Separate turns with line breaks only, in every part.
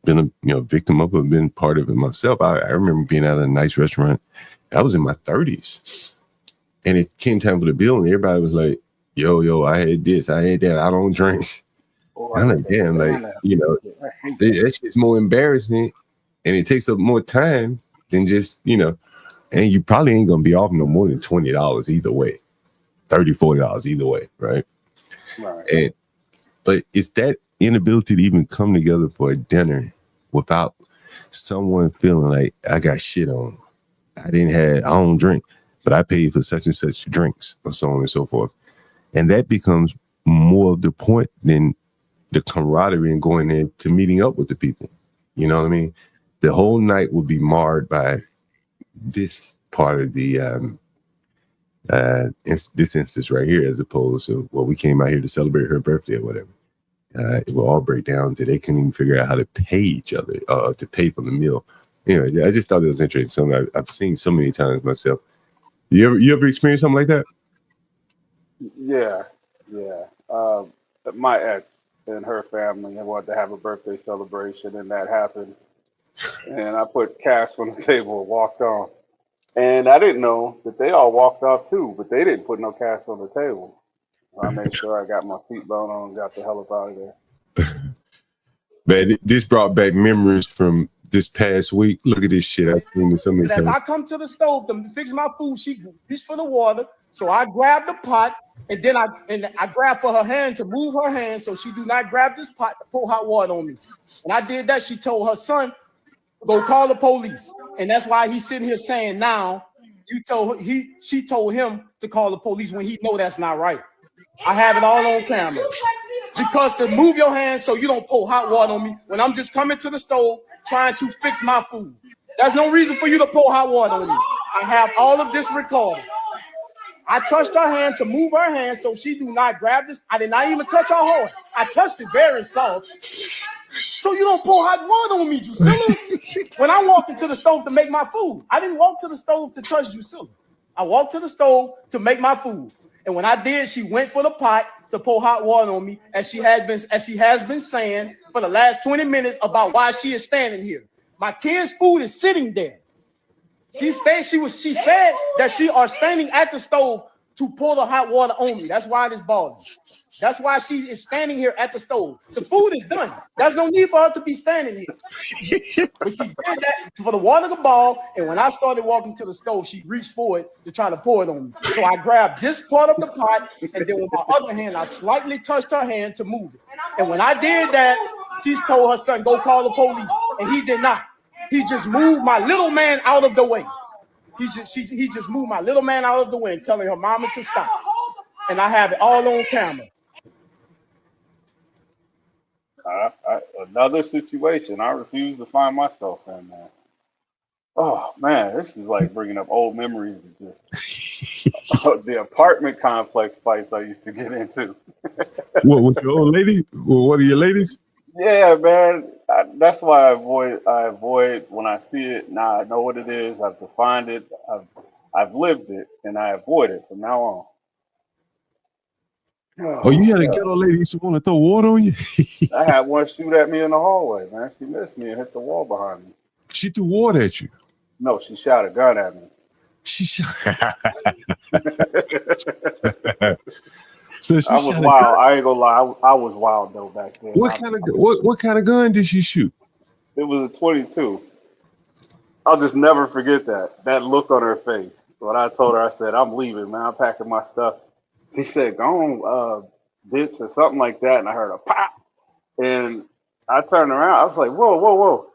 been a victim of it, been part of it myself. I remember being at a nice restaurant. I was in my 30s, and it came time for the bill, and everybody was like, "Yo, I had this, I had that. I don't drink." And I'm like, damn, like that shit's more embarrassing, and it takes up more time than just and you probably ain't gonna be off no more than $20 either way, $30-$40 either way, right?
Right.
But it's that inability to even come together for a dinner without someone feeling like I got shit on. I don't drink, but I paid for such and such drinks, or so on and so forth. And that becomes more of the point than the camaraderie and going there to meeting up with the people. You know what I mean? The whole night will be marred by this part of the this instance right here, as opposed to, well, we came out here to celebrate her birthday or whatever. It will all break down to they couldn't even figure out how to pay each other, to pay for the meal. Anyway, I just thought it was interesting. Something I've seen so many times myself. You ever experienced something like that?
Yeah. My ex and her family wanted to have a birthday celebration, and that happened. And I put cash on the table and walked on. And I didn't know that they all walked off too, but they didn't put no cash on the table. So I made sure I got my seatbelt on and got the hell up out of there.
Man, this brought back memories from this past week. Look at this shit. I've seen this so many times.
As I come to the stove to fix my food, she reached for the water. So I grabbed the pot, and then I grabbed for her hand to move her hand so she do not grab this pot to pour hot water on me. And I did that. She told her son, go call the police. And that's why he's sitting here saying now, she told him to call the police when he know that's not right. I have it all on camera. Because to move your hand so you don't pour hot water on me when I'm just coming to the stove trying to fix my food. There's no reason for you to pour hot water on me. I have all of this recorded. I touched her hand to move her hand so she do not grab this. I did not even touch her horse. I touched it very soft. So you don't pour hot water on me, Drusilla. When I walked into the stove to make my food, I didn't walk to the stove to touch Drusilla. I walked to the stove to make my food. And when I did, she went for the pot to pour hot water on me, as she has been saying for the last 20 minutes about why she is standing here. My kid's food is sitting there. She said that she are standing at the stove to pour the hot water on me. That's why it is boiling. That's why she is standing here at the stove. The food is done. There's no need for her to be standing here. But she did that for the water to boil, and when I started walking to the stove, she reached for it to try to pour it on me. So I grabbed this part of the pot, and then with my other hand, I slightly touched her hand to move it. And when I did that, she told her son, go call the police, and he did not. He just moved my little man out of the way. He just moved my little man out of the way and telling her mama to stop. And I have it all on camera.
Another situation I refuse to find myself in, man. Oh, man, this is like bringing up old memories of just the apartment complex fights I used to get into.
What, with your old lady? Well, what are your ladies?
Yeah, man. That's why I avoid when I see it. Now I know what it is. I've defined it. I've lived it, and I avoid it from now on.
Oh, you had a ghetto lady used to want to throw water on you?
I had one shoot at me in the hallway, man. She missed me and hit the wall behind me.
She threw water at you?
No, she shot a gun at me.
She shot. So she
I was wild. I ain't gonna lie. I was wild though back then.
What kind of gun did she shoot?
It was a 22. I'll just never forget that look on her face. When I told her, I said, "I'm leaving, man. I'm packing my stuff." She said, "Go on, bitch," or something like that. And I heard a pop, and I turned around. I was like, "Whoa!"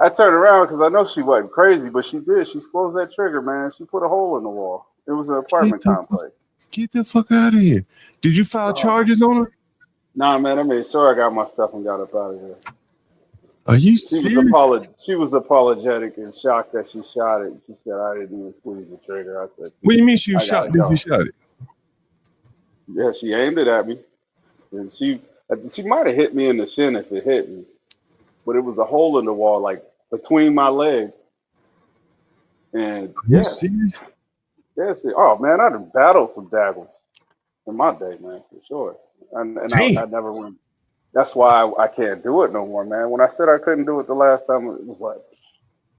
I turned around because I know she wasn't crazy, but she did. She closed that trigger, man. She put a hole in the wall. It was an apartment complex.
Get the fuck out of here! Did you file charges on her?
Nah, man. I made sure I got my stuff and got up out of there.
Are you serious?
She was apologetic and shocked that she shot it. She said, "I didn't even squeeze the trigger." I said,
"What do you mean she shot? Did you shot it?"
Yeah, she aimed it at me, and she might have hit me in the shin if it hit me, but it was a hole in the wall, like between my legs. And
Are you serious?
Yeah. Oh man, I done battled some daggles in my day, man, for sure. And I never went. That's why I can't do it no more, man. When I said I couldn't do it the last time, it was what,